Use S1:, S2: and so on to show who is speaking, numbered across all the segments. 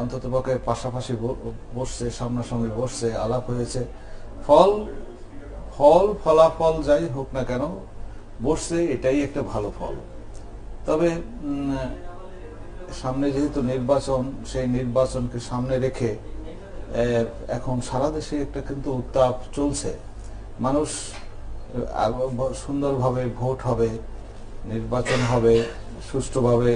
S1: অন্ততপক্ষে পাশাপাশি বসছে, সামনাসামনি বসছে, আলাপ হয়েছে, ফলাফল যাই হোক না কেন বসছে, এটাই একটা ভালো ফল। তবে সামনে যেহেতু নির্বাচন, সেই নির্বাচনকে সামনে রেখে এখন সারা দেশে একটা কিন্তু উত্তাপ চলছে। মানুষ সুন্দরভাবে ভোট হবে, নির্বাচন হবে, সুষ্ঠুভাবে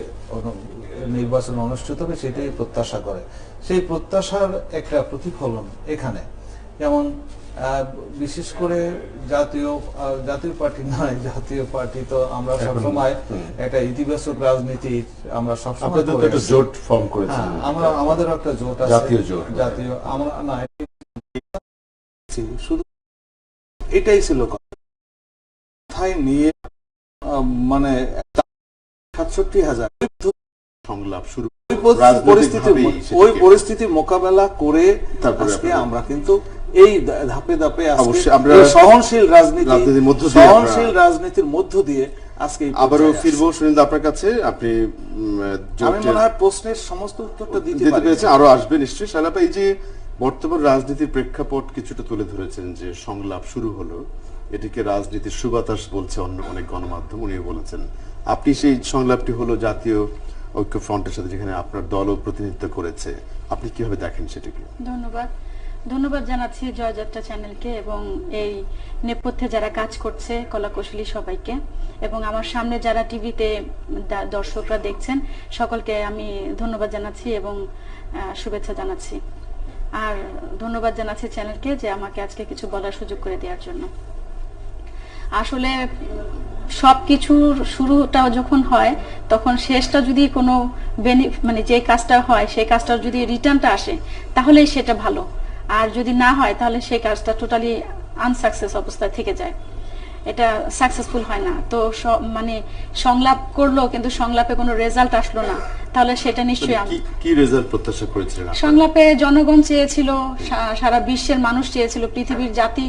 S1: নির্বাচন অনুষ্ঠিত হবে, সেটাই প্রত্যাশা করে। সেই প্রত্যাশার একটা প্রতিফলন এখানে। যেমন বিশেষ করে জাতীয় পার্টি নয়, জাতীয় পার্টি তো আমরা সবসময় একটা ইতিবাচক রাজনীতি আমরা সবসময়
S2: জোট ফর্ম করেছি।
S1: আমরা আমাদেরও একটা জোট আছে, জাতীয় আমরা না, শুধু এটাই ছিল কথায় নিয়ে, মানে 67,000
S2: সংলাপ শুরু,
S1: ওই পরিস্থিতি মোকাবেলা করে আজকে আমরা কিন্তু এই ধাপে ধাপে সহনশীল রাজনীতির মধ্য দিয়ে আজকে
S2: আবারও ফিরবো সুনীল আপনার কাছে। আপনি
S1: আমি মনে হয় প্রশ্নের সমস্ত উত্তরটা দিতে
S2: পেরেছেন, আরো আসবে নিশ্চয়ই। শালাপা, এই যে বর্তমান রাজনীতির প্রেক্ষাপট কিছুটা তুলে ধরেছেন, যে সংলাপ শুরু হলো, এটিকে রাজনীতির সুবাতাস বলছে অনেক গণমাধ্যম, উনিও বলেছেন। আপনি সেই সংলাপটি হলো জাতীয় ঐক্য ফ্রন্টের সাথে, যেখানে আপনার দলও প্রতিনিধিত্ব করেছে, আপনি কিভাবে দেখেন সেটাকে?
S3: ধন্যবাদ জানাচ্ছি জয়যাত্রা চ্যানেলকে এবং এই নেপথ্যে যারা কাজ করছে কলাকুশলী সবাইকে, এবং আমার সামনে যারা টিভিতে দর্শকরা দেখছেন সকলকে আমি ধন্যবাদ জানাচ্ছি এবং শুভেচ্ছা জানাচ্ছি। আর ধন্যবাদ জানাচ্ছি চ্যানেলকে যে আমাকে আজকে কিছু বলার সুযোগ করে দেওয়ার জন্য। আসলে সবকিছুর শুরুটা যখন হয় তখন শেষটা যদি কোনো মানে যে কাজটা হয় সেই কাজটার যদি রিটার্নটা আসে তাহলেই সেটা ভালো, আর যদি না হয় তাহলে সেই কাজটা টোটালি আনসাকসেস অবস্থায় থেকে যায়, এটা সাকসেসফুল হয় না। তো মানে সংলাপ করলো কিন্তু সংলাপে কোনো রেজাল্ট আসলো না, তাহলে সেটা নিশ্চয়ই
S2: কি রেজাল্ট প্রত্যাশা করেছিলেন?
S3: সংলাপে জনগণ চেয়েছিল, সারা বিশ্বের মানুষ চেয়েছিল, পৃথিবীর জাতি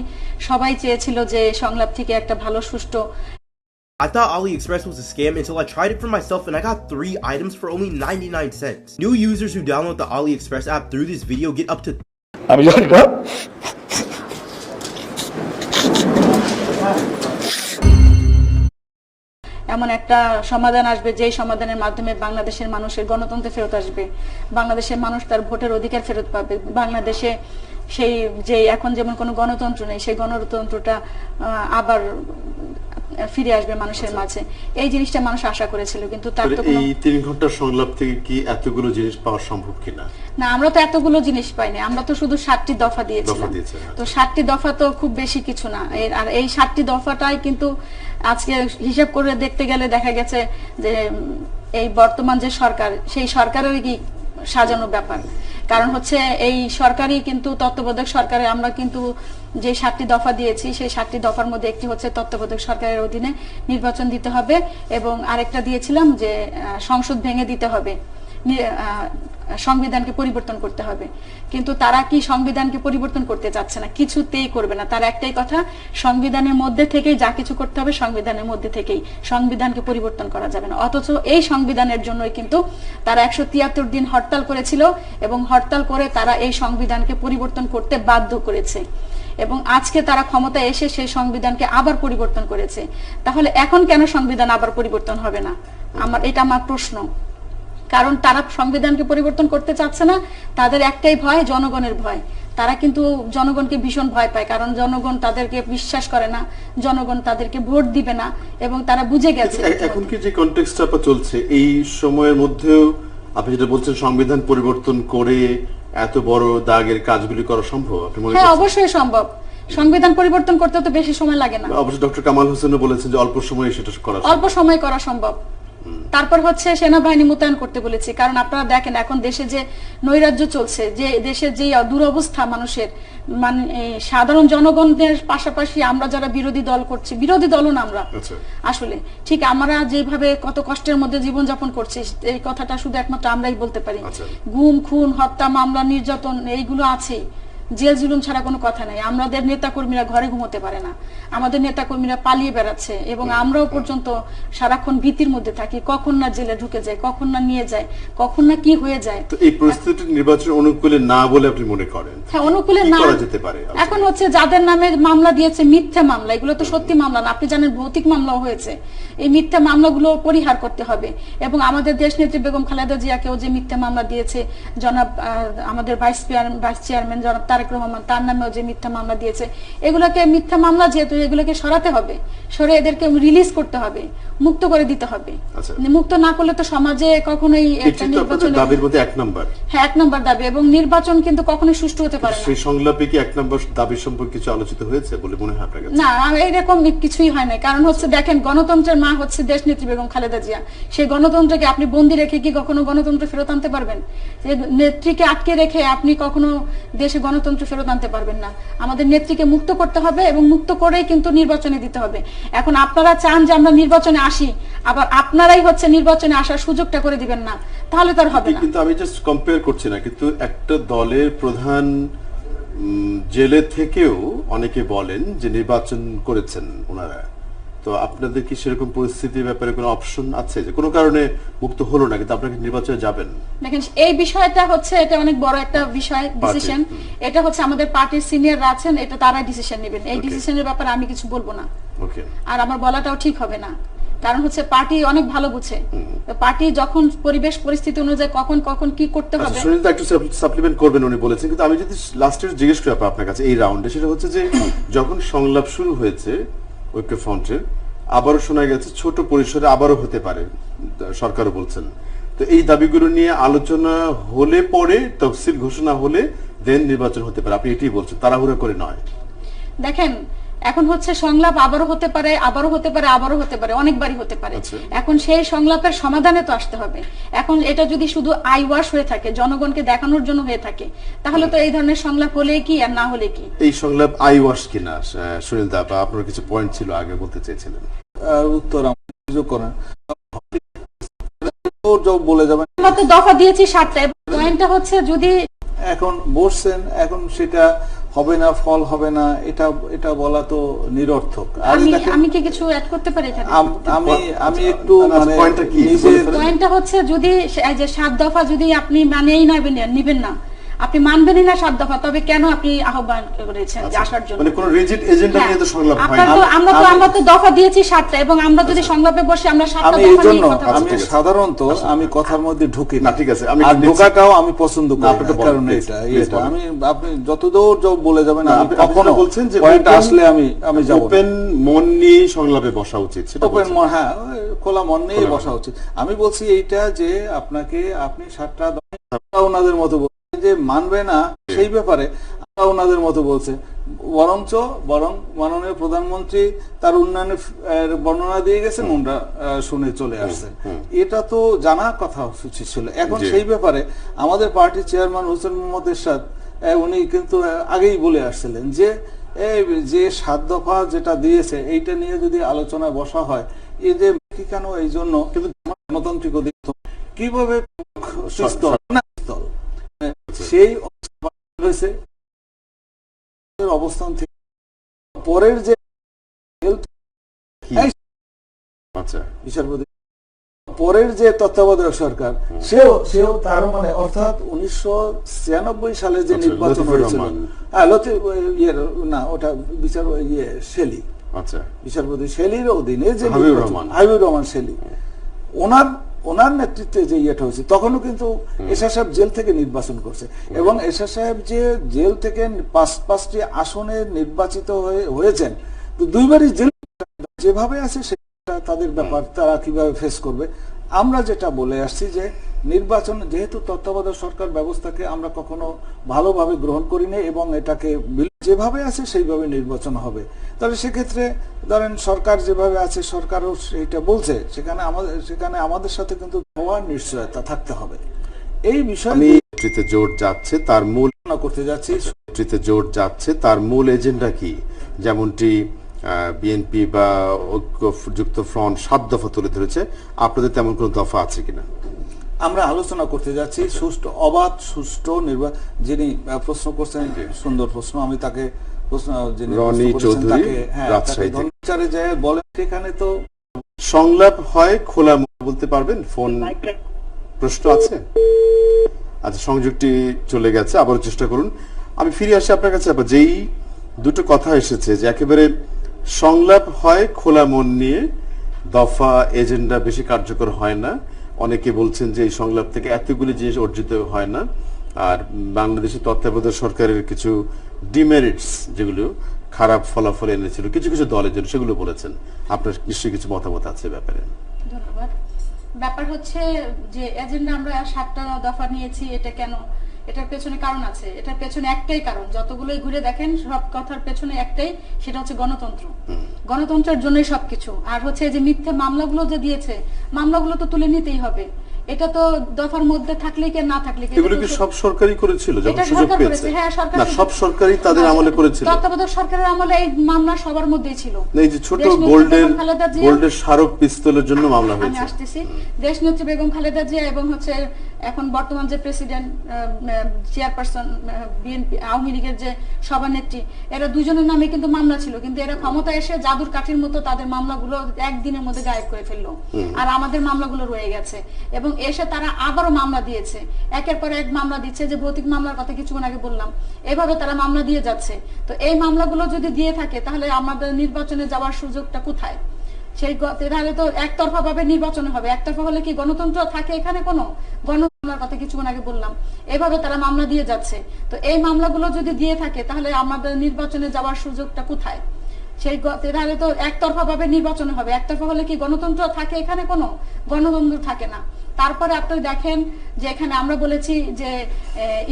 S3: সবাই চেয়েছিল যে সংলাপ থেকে একটা ভালো সুষ্ঠু।
S4: I thought AliExpress was a scam until I tried it for myself and I got 3 items for only 99 cents. New users who download the AliExpress app through this video get up to
S5: আমি জানি না
S3: এমন একটা সমাধান আসবে যেই সমাধানের মাধ্যমে বাংলাদেশের মানুষের গণতন্ত্র ফেরত আসবে, বাংলাদেশের মানুষ তার ভোটের অধিকার ফেরত পাবে, বাংলাদেশে সেই যে এখন যেমন কোনো গণতন্ত্র নেই সেই গণতন্ত্রটা আবার ফিরে আসবে মানুষের মাঝে, এই জিনিসটা মানুষ আশা করেছিল। কিন্তু তার তো
S2: এই 3 ঘন্টার সংলাপ থেকে কি এতগুলো জিনিস পাওয়া সম্ভব কিনা?
S3: না, আমরা তো এতগুলো জিনিস পাইনি, আমরা তো শুধু 7টি দফা দিয়েছিলাম। তো 7টি দফা তো খুব বেশি কিছু না, আর এই 7টি দফাটাই কিন্তু আজকে হিসাব করে দেখতে গেলে দেখা গেছে যে এই বর্তমান যে সরকার, সেই সরকারের কি সাজানো ব্যাপার। কারণ হচ্ছে এই সরকারই কিন্তু তত্ত্বাবধায়ক সরকারে আমরা কিন্তু যে 7টি দফা দিয়েছি সেই 7টি দফার মধ্যে একটি হচ্ছে তত্ত্বাবধায়ক সরকারের অধীনে নির্বাচন দিতে হবে, এবং আরেকটা দিয়েছিলাম যে সংসদ ভেঙে দিতে হবে, সংবিধানকে পরিবর্তন করতে হবে। কিন্তু তারা কি সংবিধানকে পরিবর্তন করতে চাচ্ছে না, কিছুতেই করবে না। তার একটাই কথা, সংবিধানের মধ্যে থেকেই যা কিছু করতে হবে সংবিধানের মধ্যে থেকেই, সংবিধানকে পরিবর্তন করা যাবে না। অথচ এই সংবিধানের জন্যই কিন্তু তারা 173 দিন হরতাল করেছিল এবং হরতাল করে তারা এই সংবিধানকে পরিবর্তন করতে বাধ্য করেছে, এবং আজকে তারা ক্ষমতায় এসে সেই সংবিধানকে আবার পরিবর্তন করেছে। তাহলে এখন কেন সংবিধান আবার পরিবর্তন হবে না? এটা আমার প্রশ্ন। কারণ তারা সংবিধানকে পরিবর্তন করতে চাচ্ছে না, তাদের একটাই ভয়, জনগণের ভয়। তারা কিন্তু জনগণকে ভীষণ ভয় পায়, কারণ জনগণ তাদেরকে বিশ্বাস করে না, জনগণ তাদেরকে ভোট দিবে না, এবং তারা বুঝে গেছে।
S2: এখন কি যে কনটেক্সটটা চলছে এই সময়ের মধ্যেও আপনি যেটা বলছেন সংবিধান পরিবর্তন করে এত বড় দাগের কাজগুলি করা সম্ভব? আপনি মনে করেন?
S3: হ্যাঁ, অবশ্যই সম্ভব। সংবিধান পরিবর্তন করতে তো বেশি সময় লাগে না।
S2: অবশ্যই ডক্টর কামাল হোসেনও বলেছেন যে অল্প সময়ে সেটা করা সম্ভব।
S3: অল্প সময়ে করা সম্ভব। তারপর হচ্ছে সেনাবাহিনী মোতায়েন করতে বলেছি, কারণ আপনারা দেখেন এখন দেশে যে নৈরাজ্য চলছে, যে দেশের যে দুরবস্থা মানুষের, মানে সাধারণ জনগণদের পাশাপাশি আমরা যারা বিরোধী দল করছি, বিরোধী দলও না আমরা, আসলে ঠিক আমরা যেভাবে কত কষ্টের মধ্যে জীবনযাপন করছি এই কথাটা শুধু একমাত্র আমরাই বলতে পারি। গুম, খুন, হত্যা মামলা, নির্যাতন এইগুলো আছেই। জেল জুলুম ছাড়া কোনো কথা নাই। আমাদের নেতাকর্মীরা ঘরে ঘুমোতে পারে না, আমাদের নেতাকর্মীরা পালিয়ে বেড়াচ্ছে, এবং আমরাও পর্যন্ত সারাক্ষণ ভীতির মধ্যে থাকি, কখন না জেলে ঢুকে যায়, কখন না নিয়ে যায়, কখন না কি হয়ে যায়।
S2: তো এই পরিস্থিতি নির্বাচন অনুকূলে না বলে আপনি মনে করেন?
S3: হ্যাঁ, অনুকূলে
S2: কি
S3: না
S2: করা যেতে পারে?
S3: এখন হচ্ছে যাদের নামে মামলা দিয়েছে মিথ্যা মামলা, এগুলো তো সত্যি মামলা না, আপনি জানেন ভৌতিক মামলাও হয়েছে। এই মিথ্যা মামলাগুলো পরিহার করতে হবে, এবং আমাদের দেশনেত্রী বেগম খালেদা জিয়াকেও যে মিথ্যা মামলা দিয়েছে জনাব আমাদের ভাইস চেয়ারম্যান জনাব তারেক রহমান, তার নামেও যে মিথ্যা মামলা দিয়েছে, এগুলোকে মিথ্যা মামলা যেহেতু এগুলোকে সরাতে হবে, সরে এদেরকে রিলিজ করতে হবে, মুক্ত করে দিতে হবে। মুক্ত না করলে তো সমাজে কখনোই একটা নির্বাচন
S2: দাবির মধ্যে এক নম্বর।
S3: হ্যাঁ, 1 নম্বর দাবি, এবং নির্বাচন কিন্তু কখনোই সুষ্ঠু হতে পারে না।
S2: সেই সংলাপে কি 1 নম্বর দাবি সম্পর্কে কিছু আলোচিত হয়েছে বলে মনে হয় আপনার কাছে?
S3: না, এরকম কিছুই হয় না। কারণ হচ্ছে দেখেন, গণতন্ত্রের মা হচ্ছে দেশনেত্রী বেগম খালেদা জিয়া। সেই গণতন্ত্রকে আপনি বন্দী রেখে কি কখনো গণতন্ত্র ফেরত আনতে পারবেন? নেত্রীকে আটকে রেখে আপনি কখনো দেশে গণতন্ত্র ফেরত আনতে পারবেন না। আমাদের নেত্রীকে মুক্ত করতে হবে, এবং মুক্ত করেই কিন্তু নির্বাচনে দিতে হবে। এখন আপনারা চান যে আমরা নির্বাচনে আসি, আবার আপনারাই হচ্ছে নির্বাচনে আসার সুযোগটা করে দিবেন না, তাহলে তার হবে না।
S2: কিন্তু আমি জাস্ট কম্পেয়ার করছি না, কিন্তু একটা দলের প্রধান জেলে থেকেও অনেকে বলেন যে নির্বাচন করেছেন ওনারা। তো আপনাদের কি সেরকম পরিস্থিতির ব্যাপারে কোনো অপশন আছে যে কোনো কারণে মুক্ত হলো না কিন্তু আপনাকে নির্বাচনে যাবেন?
S3: দেখেন, এই বিষয়টা হচ্ছে এটা অনেক বড় একটা বিষয়, ডিসিশন। এটা হচ্ছে আমাদের পার্টির সিনিয়ররা আছেন, এটা তারাই ডিসিশন নেবেন। এই ডিসিশনের ব্যাপারে আমি কিছু বলবো না, আর আমার বলাটাও ঠিক হবে না। কারণ হচ্ছে পার্টি অনেক ভালো বুঝে, পার্টি যখন পরিবেশ পরিস্থিতি অনুযায়ী কখন কখন কি করতে হবে।
S2: সুনীল একটু সাপ্লিমেন্ট করবেন উনি বলেছেন, কিন্তু আমি যদি লাস্টের জিজ্ঞেস করি আপনার কাছে এই রাউন্ডে, সেটা হচ্ছে যে যখন সংলাপ শুরু হয়েছে ঐক্যফ্রন্টের, আবারও শোনা গেছে ছোট পরিসরে আবারও হতে পারে, সরকারও বলছেন। তো এই দাবিগুলো নিয়ে আলোচনা হলে পরে তফসিল ঘোষণা হলে দেন নির্বাচন হতে পারে, আপনি এটাই বলছেন, তাড়াহুড়া করে নয়?
S3: দেখেন, এখন হচ্ছে সংলাপ আবারও হতে পারে, আবারও হতে পারে, আবারও হতে পারে, অনেকবারই হতে পারে। এখন সেই সংলাপের সমাধানে তো আসতে হবে। এখন এটা যদি শুধু আই ওয়াশ হয়ে থাকে, জনগণকে দেখানোর জন্য হয়ে থাকে, তাহলে তো এই ধরনের সংলাপ হলে কি আর না হলে কি?
S2: এই সংলাপ আই ওয়াশ কিনা সুনীল দা, বা আপনার কিছু পয়েন্ট ছিল আগে বলতে চেয়েছিলেন?
S1: উত্তর করেন বলে যাবেন।
S3: আমরা তো দফা দিয়েছি 7টা, পয়েন্টটা হচ্ছে যদি
S1: এখন বসছেন, এখন সেটা হবে না, ফল হবে না, এটা বলা তো নিরর্থক।
S3: আমি কি কিছু অ্যাড করতে পারি এখানে?
S1: আমি একটু মানে
S3: পয়েন্টটা হচ্ছে যদি এই যে 7 দফা যদি আপনি মানেই নিবেন না, আপনি মানবেনই না 7 দফা, তবে কেন আপনি আহ্বান করেছেন যে আসার জন্য?
S2: মানে কোন রিজিড এজেন্ডা নিয়ে তো সংলাপ হয় না।
S3: আমরা তো দফা দিয়েছি 7টা, এবং আমরা যদি সংলাপে বসে আমরা 7টা দফা নিয়ে কথা বলছি।
S1: আমি সাধারণত আমি কথার মধ্যে ঢুকি
S2: না, ঠিক আছে, আমি
S1: আর ঢোকাটাও আমি পছন্দ করি না, কারণ এটা আমি আপনি যতদূর বলে যাবেন, আমি কখনো
S2: বলছেন যে
S1: পয়েন্ট আসলে আমি যাব
S2: ওপেন মন নিয়ে সংলাপে বসা উচিত, সেটা
S1: ওপেন মন, হ্যাঁ, খোলা মন নিয়ে বসা উচিত। আমি বলছি এইটা যে আপনি 7টা দফা ওনাদের মতো যে মানবে না সেই ব্যাপারে ওনাদের মতো বলছে, বরং মাননীয় প্রধানমন্ত্রী তার উন্নয়নের বর্ণনা দিয়ে গেছেন, ওনারা শুনে চলে আসছেন। এটা তো জানা কথা উচিত ছিল। এখন সেই ব্যাপারে আমাদের পার্টির চেয়ারম্যান হোসেন মোহাম্মদ এরশাদ উনি কিন্তু আগেই বলে আসছিলেন যে 7 দফা যেটা দিয়েছে এইটা নিয়ে যদি আলোচনা বসা হয়, এই যে কেন এই জন্য কিন্তু গণতান্ত্রিক অধিকার কিভাবে সেই হয়েছে অবস্থান থেকে পরের যে বিচারপতি পরের যে তত্ত্বাবধায়ক সরকার, সেও তার মানে অর্থাৎ 1996 সালে যে নির্বাচন হয়েছিল, ওটা বিচারপতি শেলির অধীনে যে হাবিবুর রহমান শেলি, ওনার নেতৃত্বে যে ইয়েটা হয়েছে, তখনও কিন্তু এরশাদ সাহেব জেল থেকে নির্বাচন করছে, এবং এরশাদ সাহেব যে জেল থেকে 5টি আসনে নির্বাচিত হয়েছেন, দুইবারই জেল, যেভাবে আছে সেটা তাদের ব্যাপার, তারা কিভাবে ফেস করবে। আমরা যেটা বলে আসছি যে নির্বাচন যেহেতু তত্ত্বাবধায়ক সরকার ব্যবস্থাকে আমরা কখনো ভালোভাবে গ্রহণ করিনি, এবং এটাকে যেভাবে আছে সেইভাবে নির্বাচন হবে। তাহলে সেক্ষেত্রে ধরেন সরকার যেভাবে আছে, সরকারও সেইটা বলছে, সেখানে আমাদের সাথে কিন্তু হওয়ার নিশ্চয়তা থাকতে হবে। এই বিষয়ে
S2: জোর যাচ্ছে তার মূল
S1: করতে যাচ্ছি,
S2: জোর যাচ্ছে তার মূল এজেন্ডা কি? যেমনটি বিএনপি বা ঐক্যযুক্ত ফ্রন্ট 7 দফা তুলে ধরেছে, আপনাদের তেমন কোন দফা আছে কিনা?
S1: আমরা আলোচনা করতে যাচ্ছি সুষ্ঠু অবাধ সুষ্ঠু যিনি প্রশ্ন করছেন, সুন্দর প্রশ্ন, আমি তাকে প্রশ্ন যিনি
S2: রনি
S1: প্রশ্ন করেছেন
S2: চৌধুরী,
S1: তাকে
S2: রাজশাহী থেকে।
S1: ধন্যবাদ যায় বলেন সেখানে তো
S2: সংলাপ হয় খোলা মনে বলতে পারবেন? ফোন প্রশ্ন আছে? আচ্ছা, সংযোগটি চলে গেছে, আবার চেষ্টা করুন। আমি ফিরে আসি আপনার কাছে। আবার যেই দুটো কথা এসেছে যে একেবারে সংলাপ হয় খোলা মন নিয়ে, দফা এজেন্ডা বেশি কার্যকর হয় না। অনেকে বলছেন যে এই সংলাপ থেকে এতগুলি জিনিস অর্জিত হয় না, আর বাংলাদেশের তত্ত্বাবধায়ক সরকারের কিছু ডিমেরিটস যেগুলো খারাপ ফলাফল এনেছিল কিছু কিছু দলের জন্য, সেগুলো বলেছেন। আপনার নিশ্চয়ই কিছু মতামত আছে ব্যাপারে।
S3: ধন্যবাদ। ব্যাপার হচ্ছে যে এজেন্ডা আমরা 7টা দফা নিয়েছি, এটা কেন? এটার পেছনে কারণ আছে। এটার পেছনে একটাই কারণ, যতগুলোই ঘুরে দেখেন সব কথার পেছনে একটাই, সেটা হচ্ছে গণতন্ত্র। গণতন্ত্রের জন্যই সবকিছু। আর হচ্ছে যে মিথ্যে মামলাগুলো যে দিয়েছে, মামলাগুলো তো তুলে নিতেই হবে। এটা তো দফার মধ্যে থাকলে কি না থাকলে কি,
S2: এগুলো কি সব সরকারই করেছিল যখন
S3: এটা
S2: সুযোগ
S3: সরকার
S2: পেয়েছে?
S3: করেছে। হ্যাঁ, সরকার,
S2: না, সব সরকারই তাদের আমলে করেছিল।
S3: তত্ত্বাবধায়ক সরকারের আমলে এই মামলা সবার মধ্যেই ছিল।
S2: এই যে ছোট
S3: দেশনেত্রী
S2: গোল্ডের
S3: বেগম খালেদা জিয়া,
S2: গোল্ডের স্মারক পিস্তলের জন্য মামলা
S3: আমি
S2: হয়েছে।
S3: আসতেছি, দেশনেত্রী বেগম খালেদা জিয়া এবং হচ্ছে এখন বর্তমান যে প্রেসিডেন্ট চেয়ারপারসন বিএনপি আওয়ামী লীগের যে সভানেত্রী, এরা দুজনের নামে কিন্তু মামলা ছিল, কিন্তু এরা ক্ষমতায় এসে জাদুর কাঠির মতো তাদের মামলাগুলো একদিনের মধ্যে গায়েব করে ফেললো, আর আমাদের মামলাগুলো রয়ে গেছে। এবং এসে তারা আবারও মামলা দিয়েছে, একের পর এক মামলা দিচ্ছে, যে ভৌতিক মামলার কথা কিছুক্ষণ আগে বললাম, এভাবে তারা মামলা দিয়ে যাচ্ছে। তো এই মামলাগুলো যদি দিয়ে থাকে তাহলে আমাদের নির্বাচনে যাওয়ার সুযোগটা কোথায়? সেই তাহলে তো একতরফা ভাবে নির্বাচন হবে। একতরফা হলে কি গণতন্ত্র থাকে এখানে? কোনো গণতন্ত্রের কথা কিছুক্ষণ আগে বললাম, এভাবে তারা মামলা দিয়ে যাচ্ছে। তো এই মামলাগুলো যদি দিয়ে থাকে তাহলে আমাদের নির্বাচনে যাওয়ার সুযোগটা কোথায়? সেই তাহলে তো একতরফা ভাবে নির্বাচন হবে। একতরফা হলে কি গণতন্ত্র থাকে এখানে? কোনো গণতন্ত্র থাকে না। তারপরে আপনি দেখেন যে এখানে আমরা বলেছি যে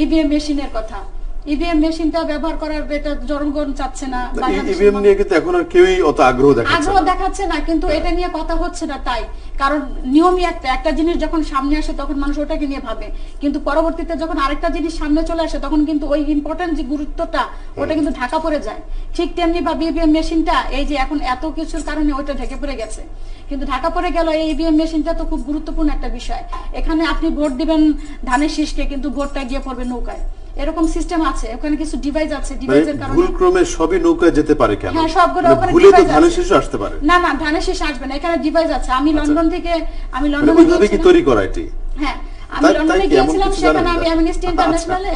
S3: ইভিএম মেশিনের কথা, ইভিএম মেশিনটা ব্যবহার করার এটা জনগণ চাচ্ছে না,
S2: ইভিএম নিয়ে কিন্তু এখন আর কেউই অত আগ্রহ
S3: দেখাচ্ছে না, কিন্তু এটা নিয়ে কথা হচ্ছে না। তাই কারণ নিয়মই একটা জিনিস যখন সামনে আসে তখন মানুষ ওটাকে নিয়ে ভাবে, কিন্তু পরবর্তীতে যখন আরেকটা জিনিস সামনে চলে আসে তখন কিন্তু ওই ইম্পর্টেন্ট যে গুরুত্বটা ওটা কিন্তু ঢাকা পড়ে যায়। ঠিক তেমনি ভাবে ইভিএম মেশিনটা এই যে এখন এত কিছুর কারণে ওইটা ঢেকে পড়ে গেছে, কিন্তু ঢাকা পড়ে গেল। এই ইভিএম মেশিনটা তো খুব গুরুত্বপূর্ণ একটা বিষয়। এখানে আপনি ভোট দিবেন ধানের শীষকে, কিন্তু ভোটটা গিয়ে পড়বে নৌকায়, এরকম সিস্টেম আছে। ওখানে কিছু ডিভাইস আছে, ডিভাইসের কারণে
S2: ভুল ক্রমে সবই নৌকায় যেতে পারে কেন?
S3: হ্যাঁ, সবগুলো ওখানে
S2: ভুলে তো
S3: ডিভাইস
S2: ধানের
S3: আছে।
S2: শীষ আসতে পারে
S3: না, ধানের শীষ আসবে না, এখানে ডিভাইস আছে। আমি লন্ডন থেকে লন্ডনে
S2: ওইভাবে কি তৈরি করা এটি?
S3: হ্যাঁ, আমি লন্ডনে গিয়েছিলাম, সেখানে আমি অ্যামনেস্টি ইন্টারন্যাশনালে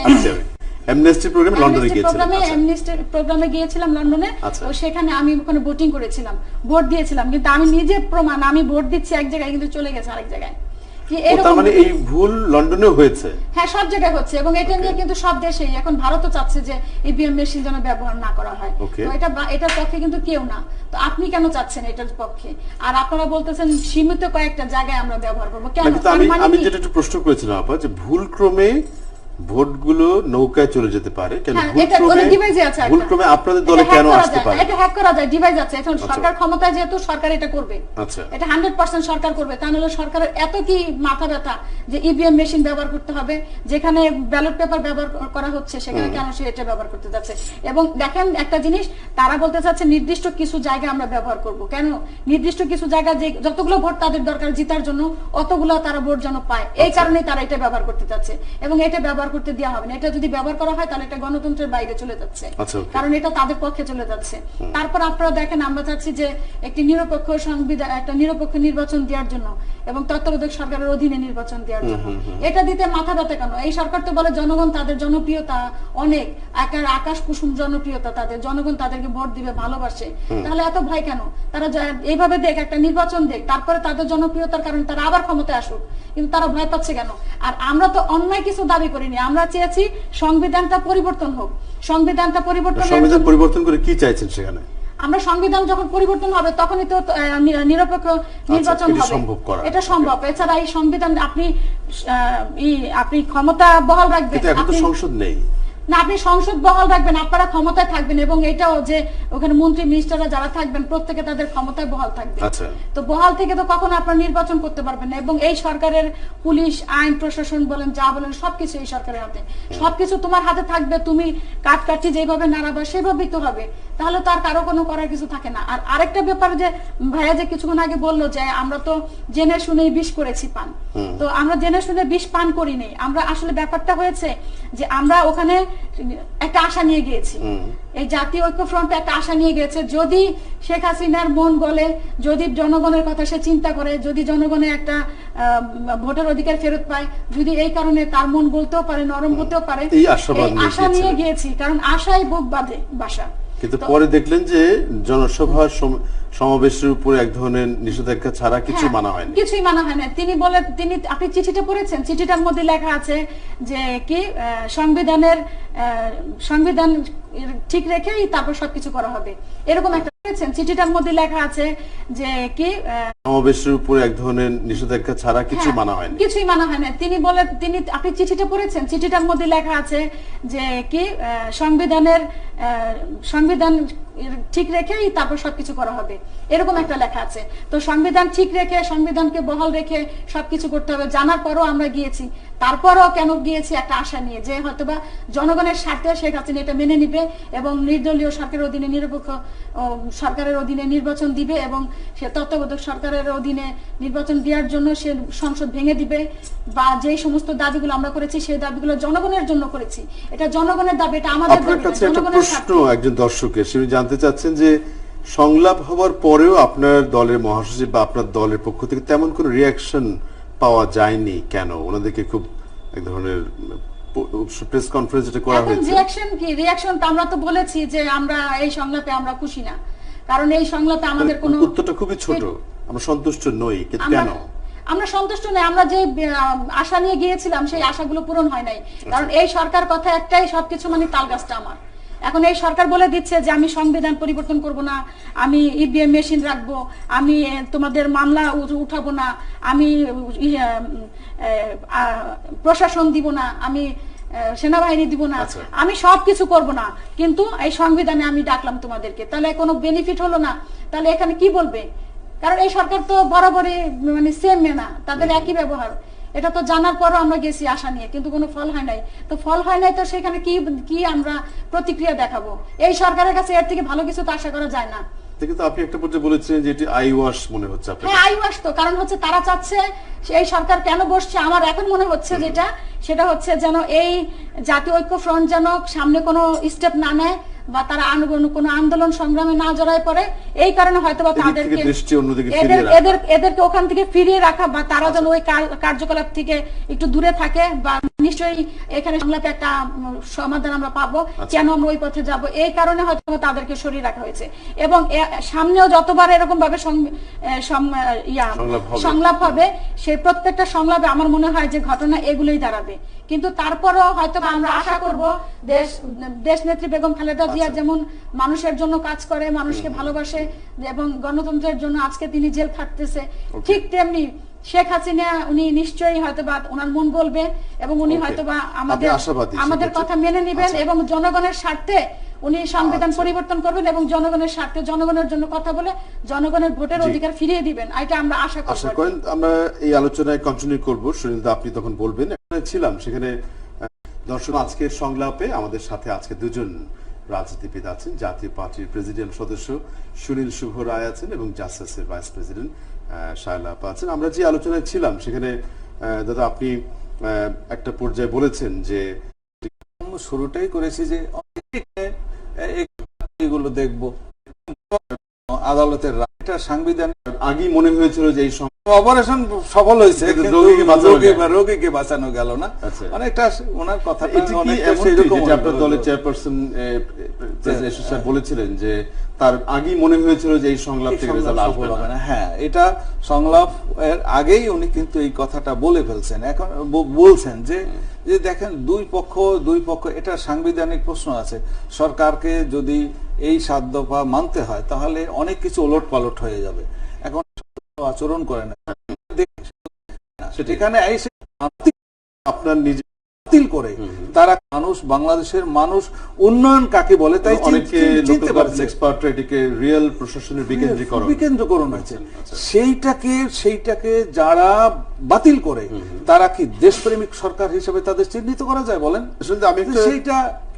S2: অ্যামনেস্টি প্রোগ্রামে লন্ডনে গিয়েছিলাম।
S3: অ্যামনেস্টি প্রোগ্রামে গিয়েছিলাম লন্ডনে।
S2: আচ্ছা।
S3: তো সেখানে আমি ওখানে ভোটিং করেছিলাম, ভোট দিয়েছিলাম, কিন্তু আমি নিজে প্রমাণ, আমি ভোট দিচ্ছি এক জায়গায় কিন্তু চলে গেছে আরেক জায়গায়।
S2: তার মানে এই ভুল লন্ডনেও হয়েছে?
S3: হ্যাঁ, সব জায়গায় হচ্ছে, এবং এটা নিয়ে কিন্তু সব দেশেই এখন ভারতও চাচ্ছে যে ইভিএম মেশিন যেন ব্যবহার না করা হয়। তো এটার পক্ষে কিন্তু কেউ না। তো আপনি কেন চাচ্ছেন এটার পক্ষে? আর আপনারা বলতেছেন সীমিত কয়েকটা জায়গায় আমরা ব্যবহার করবো, কেন?
S2: আমি যেটা একটু প্রশ্ন করেছিলাম আপা, যে ভুল ক্রমে ভোটগুলো নৌকায় চলে যেতে পারে কেন? ভুল ক্রমে আপনাদের দলে কেন আসতে পারে?
S3: এটা হ্যাক করা যায়, ডিভাইস আছে। এখন সরকার ক্ষমতায় যেহেতু, সরকার এটা করবে।
S2: আচ্ছা,
S3: এটা 100% সরকার করবে। তা নাহলে সরকারের এত কি মাথা ব্যথা যে ইভিএম মেশিন ব্যবহার করতে হবে? যেখানে ব্যালট পেপার ব্যবহার করা হচ্ছে সেখানে কেন সে এটা ব্যবহার করতে যাচ্ছে? এবং দেখেন একটা জিনিস, তারা বলতে চাচ্ছে নির্দিষ্ট কিছু জায়গায় আমরা ব্যবহার করব। কেন? নির্দিষ্ট কিছু জায়গায় যে যতগুলো ভোট তাদের দরকার জিতার জন্য, অতগুলো তারা ভোট যেন পায়, এই কারণে তারা এটা ব্যবহার করতে চাচ্ছে। এবং এটা ব্যবহার করতে দেওয়া হবে না। এটা যদি ব্যবহার করা হয় তাহলে এটা গণতন্ত্রের বাইরে চলে যাচ্ছে, কারণ এটা তাদের পক্ষে চলে যাচ্ছে। তারপর আপনারা দেখেন, আমরা চাচ্ছি যে একটি নিরপেক্ষ সংবিধান, একটা নিরপেক্ষ নির্বাচন দেওয়ার জন্য এবং তত্ত্বাবধায়ক সরকারের অধীনে নির্বাচন দেওয়ার জন্য। এটা দিতে মাথা ব্যথা কেন? এই সরকার তো বলে জনগণ তাদের জনপ্রিয়তা অনেক, আকাশ কুসুম জনপ্রিয়তা তাদের, জনগণ তাদেরকে ভোট দিবে, ভালোবাসে। তাহলে এত ভয় কেন? তারা এইভাবে দেখ, একটা নির্বাচন দেখ, তারপরে তাদের জনপ্রিয়তার কারণে তারা আবার ক্ষমতায় আসুক, কিন্তু তারা ভয় পাচ্ছে কেন? আর আমরা তো অন্যায় কিছু দাবি করিনি, আমরা চেয়েছি সংবিধানটা পরিবর্তন হোক। সংবিধান
S2: পরিবর্তন করে কি চাইছেন সেখানে?
S3: আমরা সংবিধান যখন পরিবর্তন হবে তখনই তো নিরপেক্ষ নির্বাচন হবে, এটা সম্ভব। এছাড়া এই সংবিধান আপনি ক্ষমতা বহাল রাখবেন।
S2: এখন তো সংসদ নেই।
S3: না, আপনি সংসদ বহাল রাখবেন, আপনারা ক্ষমতায় থাকবেন, এবং এটাও যে ওখানে মন্ত্রী মিনিস্টাররা যারা থাকবেন প্রত্যেকে তাদের ক্ষমতায় বহাল থাকবে।
S2: আচ্ছা।
S3: তো বহাল থেকে তো কখনো আপনারা নির্বাচন করতে পারবেন না, এবং এই সরকারের পুলিশ আইন প্রশাসন বলেন যা বলেন সবকিছু এই সরকারের হাতে। সবকিছু তোমার হাতে থাকবে, তুমি কাঠি যেভাবে নাড়াবা সেভাবেই তো হবে, তাহলে তো আর কারো কোনো করার কিছু থাকে না। আর আরেকটা ব্যাপার যে ভাইয়া যে কিছুক্ষণ আগে বললো যে আমরা তো জেনে শুনেই বিষ করেছি পান, তো আমরা জেনে শুনে বিষ পান করিনি। আমরা আসলে ব্যাপারটা হয়েছে যে আমরা ওখানে একটা আশা নিয়ে গিয়েছি, এই জাতীয় ঐক্যফ্রন্ট একটা আশা নিয়ে গেছে, যদি শেখ হাসিনার মন গলে, যদি জনগণের কথা সে চিন্তা করে, যদি জনগণের একটা ভোটের অধিকার ফেরত পায়, যদি এই কারণে তার মন গলতেও পারে, নরম হতেও পারে,
S2: এই আশাবাদ নিয়ে
S3: আশা নিয়ে গিয়েছি, কারণ আশাই বুক বাঁধে বাসা।
S2: কিন্তু পরে দেখলেন যে জনসভা সমাবেশের উপরে এক ধরনের নিষেধাজ্ঞা ছাড়া কিছু মানা হয়নি।
S3: কিছুই মানা হয় না। তিনি আপনি চিঠিটা পড়েছেন, চিঠিটার মধ্যে লেখা আছে যে কি সংবিধান ঠিক রেখেই তারপর সবকিছু করা হবে, এরকম একটা চিঠিটার মধ্যে লেখা আছে যে কি
S2: সমাবেশের উপরে এক ধরনের নিষেধাজ্ঞা ছাড়া কিছু মানা হয়নি।
S3: কিছুই মানা হয় না। আপনি চিঠিটা পড়েছেন, চিঠিটার মধ্যে লেখা আছে যে কি সংবিধান ঠিক রেখেই তারপর সবকিছু করা হবে, এরকম একটা লেখা আছে। তো সংবিধান ঠিক রেখে, সংবিধানকে বহাল রেখে সবকিছু করতে হবে জানার পরও আমরা গিয়েছি। তারপরও কেন গিয়েছি? একটা আশা নিয়ে যে হয়তোবা জনগণের স্বার্থে শেখ হাসিনা এটা মেনে নিবে এবং নির্দলীয় সরকারের অধীনে, নিরপেক্ষ সরকারের অধীনে নির্বাচন দিবে, এবং সে তত্ত্বাবধায়ক সরকারের অধীনে নির্বাচন দেওয়ার জন্য সে সংসদ ভেঙে দিবে, বা যেই সমস্ত দাবিগুলো আমরা করেছি সেই দাবিগুলো জনগণের জন্য করেছি। এটা জনগণের দাবি, এটা আমাদের
S2: আপনার
S3: দাবি,
S2: কাছে একটা
S3: জনগণের
S2: প্রশ্ন
S3: স্বার্থে।
S2: একজন দর্শকের, তিনি জানতে চাচ্ছেন যে সংলাপ হওয়ার পরেও আপনার দলের মহাসচিব বা আপনার দলের পক্ষ থেকে তেমন কোনো রিয়াকশন পাওয়া যায়নি কেন? ওনাদেরকে খুব এক ধরনের প্রেস কনফারেন্স যেটা করা
S3: এখন
S2: হয়েছে,
S3: রিয়াকশন কি? রিয়াকশন তো আমরা তো বলেছি যে আমরা এই সংলাপে আমরা খুশি না, কারণ এই সংলাপে আমাদের কোনো
S2: উত্তরটা খুবই ছোট, আমরা সন্তুষ্ট নই। কিন্তু কেন?
S3: আমরা সন্তুষ্ট নই। আমরা যে আশা নিয়ে গিয়েছিলাম সেই আশাগুলো পূরণ হয় নাই, কারণ এই সরকার কথা একটাই, সবকিছু মানে তালগাছটা আমার। এখন এই সরকার বলে দিচ্ছে যে আমি সংবিধান পরিবর্তন করব না, আমি ইভিএম মেশিন রাখবো, আমি তোমাদের মামলা উঠাবো না, আমি প্রশাসন দিব না, আমি সেনাবাহিনী দিব না, আমি সবকিছু করব না, কিন্তু এই সংবিধানে আমি ডাকলাম তোমাদেরকে, তাহলে কোনো বেনিফিট হলো না। তাহলে এখানে কি বলবে? কারণ এই সরকার তো বরাবরই মানে সেম না, তাদের একই ব্যবহার। এটা তো জানার পরও আমরা গেছি আশা নিয়ে, কিন্তু কোনো ফল হয় নাই। তো ফল হয় নাই, তো সেখানে কি আমরা প্রতিক্রিয়া দেখাবো? এই সরকারের কাছে এর থেকে ভালো কিছু তো আশা করা যায় না।
S2: কিন্তু আপনি একটা পর্যায়ে বলেছিলেন যে এটি আই ওয়াশ মনে হচ্ছে আপনার।
S3: হ্যাঁ, আই ওয়াশ তো, কারণ হচ্ছে তারা চাচ্ছে এই সরকার কেন বসছে, আমার এখন মনে হচ্ছে সেটা হচ্ছে যেন এই জাতীয় ঐক্য ফ্রন্ট যেন সামনে কোনো স্টেপ না নেয়, বা তারা কোনো আন্দোলন সংগ্রামে না জড়ায় পড়ে, এই কারণে হয়তো বা তাদেরকে এদেরকে ওখান থেকে ফিরিয়ে রাখা, বা তারা যেন ওই কার্যকলাপ থেকে একটু দূরে থাকে, বা নিশ্চয়ই এখানে সংলাপে একটা সমাধান আমরা পাবো কেন আমরা ওই পথে যাব, এই কারণে হয়তো তাদেরকে সরিয়ে রাখা হয়েছে। এবং সামনেও যতবার এরকম ভাবে সংলাপ হবে, সেই প্রত্যেকটা সংলাপে আমার মনে হয় যে ঘটনা এগুলোই দাঁড়াবে। কিন্তু তারপরেও হয়তো আমরা আশা করব দেশ নেত্রী বেগম খালেদা জিয়া যেমন মানুষের জন্য কাজ করে, মানুষকে ভালোবাসে এবং গণতন্ত্রের জন্য আজকে তিনি জেল খাটতেছে, ঠিক তেমনি শেখ হাসিনা উনি নিশ্চয়ই হয়তোবা ওনার মন বলবে, এবং উনি হয়তোবা আমাদের কথা মেনে নেবেন, এবং জনগণের স্বার্থে উনি সংবিধান পরিবর্তন করবেন, এবং জনগণের স্বার্থে জনগণের জন্য কথা বলে জনগণের ভোটের অধিকার ফিরিয়ে দিবেন, এটা আমরা আশা করি।
S2: আমরা এই আলোচনায় কন্টিনিউ করবো। সুনীল, আপনি তখন বলবেন। ছিলাম সেখানে দর্শক, আজকের সংলাপে আমাদের সাথে আজকে দুজন রাজনীতিবিদ আছেন। জাতীয় পার্টির প্রেসিডেন্ট সদস্য সুনীল শুভ রায় আছেন, এবং জাসাসের ভাইস প্রেসিডেন্ট শায়লা আপা আছেন। আমরা যে আলোচনায় ছিলাম সেখানে দাদা আপনি একটা পর্যায়ে বলেছেন যে
S1: শুরুটাই করেছি যে এগুলো দেখবো আদালতের রায়টা সাংবিধানিক।
S2: আগেই মনে হয়েছিল যে এই
S1: অপারেশন সফল হয়েছে, রোগীকে বাঁচানো গেল না। অনেকটা ওনার কথা
S2: আপনার দলের চেয়ারপারসন বলেছিলেন যে তার আগেই মনে হয়েছিল যে এই সংলাপ থেকে রেজাল্ট আসবে না।
S1: হ্যাঁ, এটা সংলাপ এর আগেই উনি কিন্তু এই কথাটা বলে ফেলছেন। এখন বলছেন যে দেখেন দুই পক্ষ এটা সাংবিধানিক প্রশ্ন আছে। সরকারকে যদি এই 7 দফা মানতে হয় তাহলে অনেক কিছু ওলট পালট হয়ে যাবে। এখন আচরণ করে না, সেখানে আপনার নিজে বাতিল করে তারা বাংলাদেশের মানুষ উন্নয়ন কাকে বলে তাই
S2: অনেকে
S1: চিনতে
S2: লোকাল
S1: পারছে।
S2: এক্সপার্টরা এটিকে রিয়েল প্রশাসনের
S1: বিকেন্দ্রীকরণ হয়েছে। সেইটাকে যারা বাতিল করে তারা কি দেশপ্রেমিক সরকার হিসেবে তাদের চিহ্নিত করা যায় বলেন?
S2: আসলে আমি
S1: সেইটা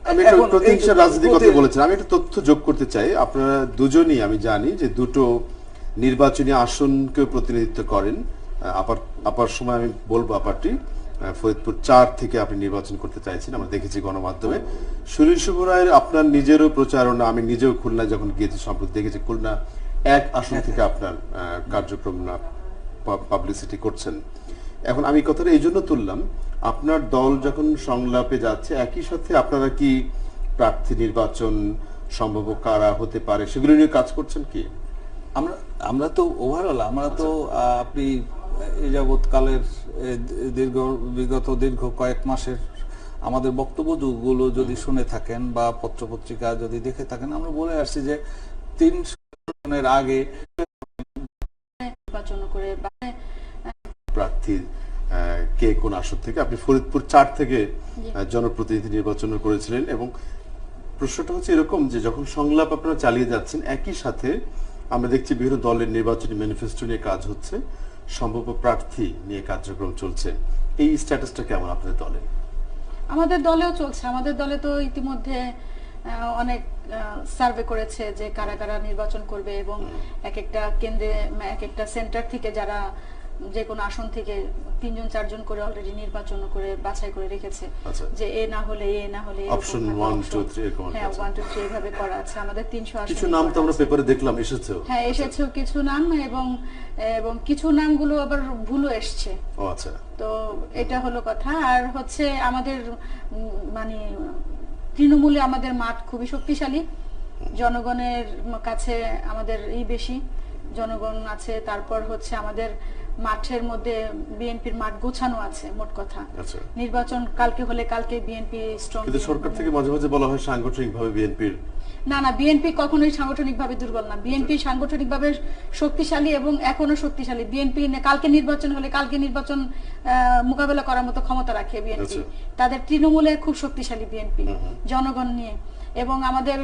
S2: আমি একটা প্রতিহিংসা রাজনীতির কথা বলেছেন। আমি একটা তথ্য যোগ করতে চাই। আপনারা দুজনই আমি জানি যে দুটো নির্বাচনী আসনকে প্রতিনিধিত্ব করেন। আপার সময় আমি বলবো আপারটি ফরিদপুর 4 থেকে আপনি নির্বাচন করতে চাইছেন, আমরা দেখেছি গণমাধ্যমে। সুনীল শুভ রায়ের আপনার নিজেরও প্রচারণা, আমি নিজেও খুলনা যখন গিয়েছি সম্প্রতি দেখেছি খুলনা 1 আসন থেকে আপনার কার্যক্রম পাবলিসিটি করছেন। এখন আমি কথাটা এই জন্য তুললাম, আপনার দল যখন সংলাপে যাচ্ছে একই সাথে আপনারা কি প্রার্থী নির্বাচন সম্ভব কারা হতে পারে সেগুলো নিয়ে কাজ করছেন কি?
S1: আমরা তো ওভারঅল আমরা তো আপনি এই যাবৎকালের বিগত দীর্ঘ কয়েক মাসের আমাদের বক্তব্যগুলো যদি শুনে থাকেন বা পত্রপত্রিকা যদি দেখে থাকেন, আমরা বলে আসছি যে 300 জনের আগে
S3: নির্বাচন করে
S2: প্রার্থী কে কোন আসন থেকে? আপনি ফরিদপুর 4 থেকে জনপ্রতিনিধি নির্বাচন করেছিলেন এবং প্রশ্নটা হচ্ছে এরকম যে যখন সংলাপ আপনারা চালিয়ে যাচ্ছেন একই সাথে আমরা দেখছি বিভিন্ন দলের নির্বাচনী ম্যানিফেস্টো নিয়ে কাজ হচ্ছে, সম্ভাব্য প্রার্থী নিয়ে কার্যক্রম চলছে। এই স্ট্যাটাসটা কেমন আপনাদের দলে?
S3: আমাদের দলেও চলছে। আমাদের দলে তো ইতিমধ্যে অনেক সার্ভে করেছে যে কারা কারা নির্বাচন করবে এবং এক একটা কেন্দ্রে এক একটা সেন্টার থেকে যারা যে কোনো আসন থেকে 3জন 4জন করে অলরেডি নির্বাচন করে বাছাই করে রেখেছে যে এ না হলে
S2: অপশন 1 2 3 এরকম।
S3: হ্যাঁ 1 2 3 এইভাবে করা আছে। আমাদের 300 আসন
S2: কিছু নাম তো আমরা পেপারে দেখলাম এসেছে।
S3: হ্যাঁ এসেছে কিছু নাম এবং কিছু নামগুলো আবার ভুলও এসছে।
S2: ও আচ্ছা।
S3: তো এটা হলো কথা। আর হচ্ছে আমাদের মানে তৃণমূলে আমাদের মাঠ খুবই শক্তিশালী, জনগণের কাছে আমাদের বেশি জনগণ আছে। তারপর হচ্ছে আমাদের মাঠের মধ্যে বিএনপির মাঠ গোছানো আছে মোট কথা। নির্বাচন কালকে হলে কালকে বিএনপি স্ট্রং।
S2: কিন্তু সরকার থেকে মাঝে মাঝে বলা হয় সাংগঠনিকভাবে বিএনপির
S3: না বিএনপি কখনোই সাংগঠনিকভাবে দুর্বল না। বিএনপি সাংগঠনিকভাবে শক্তিশালী এবং এখনো শক্তিশালী। বিএনপি কালকে নির্বাচন হলে কালকে নির্বাচন মোকাবেলা করার মতো ক্ষমতা রাখে বিএনপি। তাদের তৃণমূলে খুব শক্তিশালী বিএনপি জনগণ নিয়ে। এবং আমাদের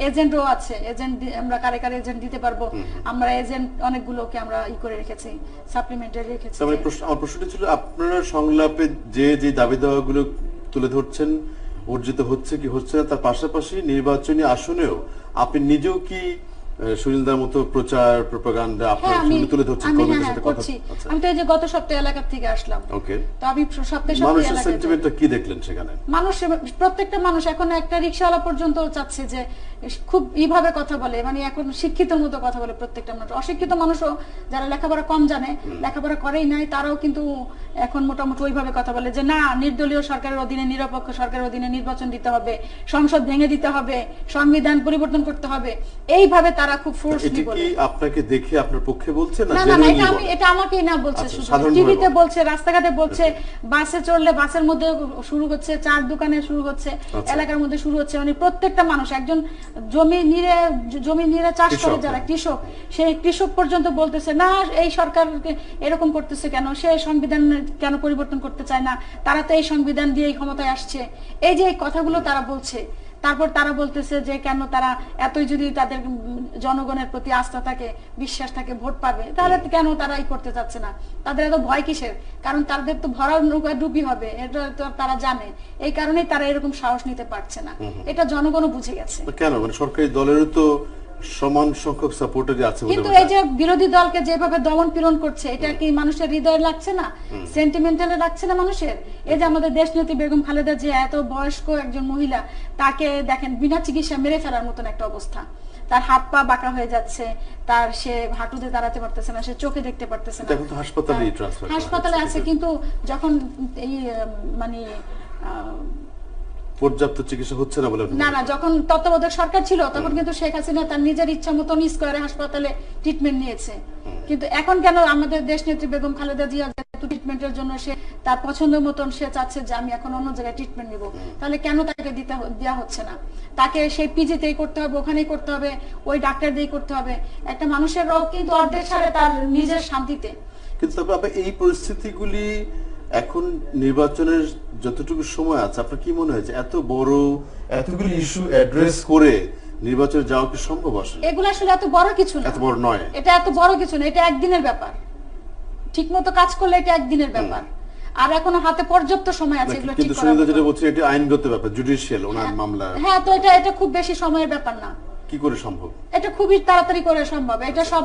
S3: এজেন্টও আছে, এজেন্ট আমরা কারে কারে এজেন্ট দিতে পারবো। আমরা এজেন্ট অনেকগুলোকে আমরা করে রেখেছি, সাপ্লিমেন্টারি রেখেছি।
S2: আমার প্রশ্নটা ছিল আপনারা সংলাপে যে দাবি দাওয়াগুলো তুলে ধরছেন অর্জিত হচ্ছে কি হচ্ছে না, তার পাশাপাশি নির্বাচনী আসনেও আপনি নিজেও কি সুনীলদার মতো প্রচার প্রপাগান্ডা আপনারা তুলে ধরছেন?
S3: আমি তো এই যে গত সপ্তাহে এলাকা থেকে আসলাম।
S2: ওকে।
S3: তো আমি সপ্তাহে
S2: মানুষের সেন্টিমেন্টটা কি দেখলেন সেখানে?
S3: প্রত্যেকটা মানুষ এখন একটা রিকশাওয়ালা পর্যন্ত চাচ্ছে যে খুব এইভাবে কথা বলে, মানে এখন শিক্ষিত মতো কথা বলে প্রত্যেকটা মানুষ। অশিক্ষিত মানুষও যারা লেখাপড়া কম জানে, লেখাপড়া করেই নাই, তারাও কিন্তু এখন মোটামুটি ওইভাবে কথা বলে যে না, নির্দলীয় সরকারের অধীনে নিরপেক্ষ সরকারের অধীনে নির্বাচন দিতে হবে, সংসদ ভেঙে দিতে হবে, সংবিধান পরিবর্তন করতে হবে। এইভাবে তারা খুব ফোর্সলি বলে।
S2: এটা কি আপনাকে দেখে আপনার পক্ষে বলছে না?
S3: না এটা আমাকেই না বলছে, শুধু টিভিতে বলছে, রাস্তাঘাটে বলছে, বাসে চড়লে বাসের মধ্যে শুরু হচ্ছে, চার দোকানে শুরু হচ্ছে, এলাকার মধ্যে শুরু হচ্ছে। মানে প্রত্যেকটা মানুষ, একজন জমি নিয়ে চাষ করে যারা কৃষক, সেই কৃষক পর্যন্ত বলতেছে না এই সরকার এরকম করতেছে কেন, সে সংবিধান কেন পরিবর্তন করতে চায় না, তারা তো এই সংবিধান দিয়ে ক্ষমতায় আসছে। এই যে কথাগুলো তারা বলছে। তারপর তারা বলতেছে যে কেন তারা এতই যদি তাদের জনগণের প্রতি আস্থা থাকে, বিশ্বাস থাকে, ভোট পাবে, তাহলে কেন তারা করতে চাচ্ছে না? তাদের এত ভয় কিসের? কারণ তাদের তো ভরা নৌকা ডুবি হবে, এটা তো তারা জানে। এই কারণেই তারা এরকম সাহস নিতে পারছে না। এটা জনগণও বুঝে গেছে।
S2: কেন? মানে সরকারি দলেরও তো সমান সংখ্যক সাপোর্টারই আছে,
S3: কিন্তু এই যে বিরোধী দলকে যেভাবে দমন পীড়ন করছে, এটা কি মানুষের হৃদয়ে লাগছে না, সেন্টিমেন্টালে লাগছে না মানুষের? এই যে আমাদের দেশনেত্রী বেগম খালেদা জিয়া, এত বয়স্ক একজন মহিলা, তাকে দেখেন বিনা চিকিৎসা মেরে ফেলার মতন একটা অবস্থা। তার হাত পা বাঁকা হয়ে যাচ্ছে, সে হাঁটুতে দাঁড়াতে পারতেছে না, সে চোখে দেখতে পারতেছে না, হাসপাতালে আছে। কিন্তু যখন এই মানে
S2: পর্যাপ্ত চিকিৎসা হচ্ছে না বলে
S3: না যখন তত্ত্বাবধায়ক সরকার ছিল তখন কিন্তু শেখ হাসিনা তার নিজের ইচ্ছা মতন স্কয়ারে হাসপাতালে ট্রিটমেন্ট নিয়েছে। কিন্তু এখন কেন আমাদের দেশনেত্রী বেগম খালেদা জিয়া ট্রিটমেন্টের জন্য সে তার পছন্দ মতন সে চাচ্ছে যে আমি এখন অন্য জায়গায় ট্রিটমেন্ট নিব, তাহলে কেন তাকে দেওয়া হচ্ছে না? তাকে সেই পিজিতেই করতে হবে, ওখানেই করতে হবে, ওই ডাক্তার দিয়েই করতে হবে। একটা মানুষের রোগ কিন্তু অর্ধেক সারে তার নিজের শান্তিতে।
S2: কিন্তু এই পরিস্থিতিগুলি এখন নির্বাচনের যতটুকু সময় আছে আপনার কি মনে হয়েছে এত বড় এতগুলো ইস্যু অ্যাড্রেস করে নির্বাচনে যাওয়া কি সম্ভব আসলে?
S3: এগুলো আসলে এত বড় কিছু না,
S2: এত বড় নয়,
S3: এটা এত বড় কিছু না, এটা একদিনের ব্যাপার। ঠিক মতো কাজ করলে এটা একদিনের ব্যাপার, আর এখনো হাতে পর্যাপ্ত সময় আছে এগুলো ঠিক
S2: কিন্তু
S3: করার
S2: সুনীতা
S3: মতো।
S2: যেটা বলছেন এটা আইনগত ব্যাপার, জুডিশিয়াল ওনার মামলা,
S3: হ্যাঁ, তো এটা খুব বেশি সময়ের ব্যাপার না,
S2: কি করে সম্ভব?
S3: এটা খুবই তাড়াতাড়ি করে সম্ভব। এটা সব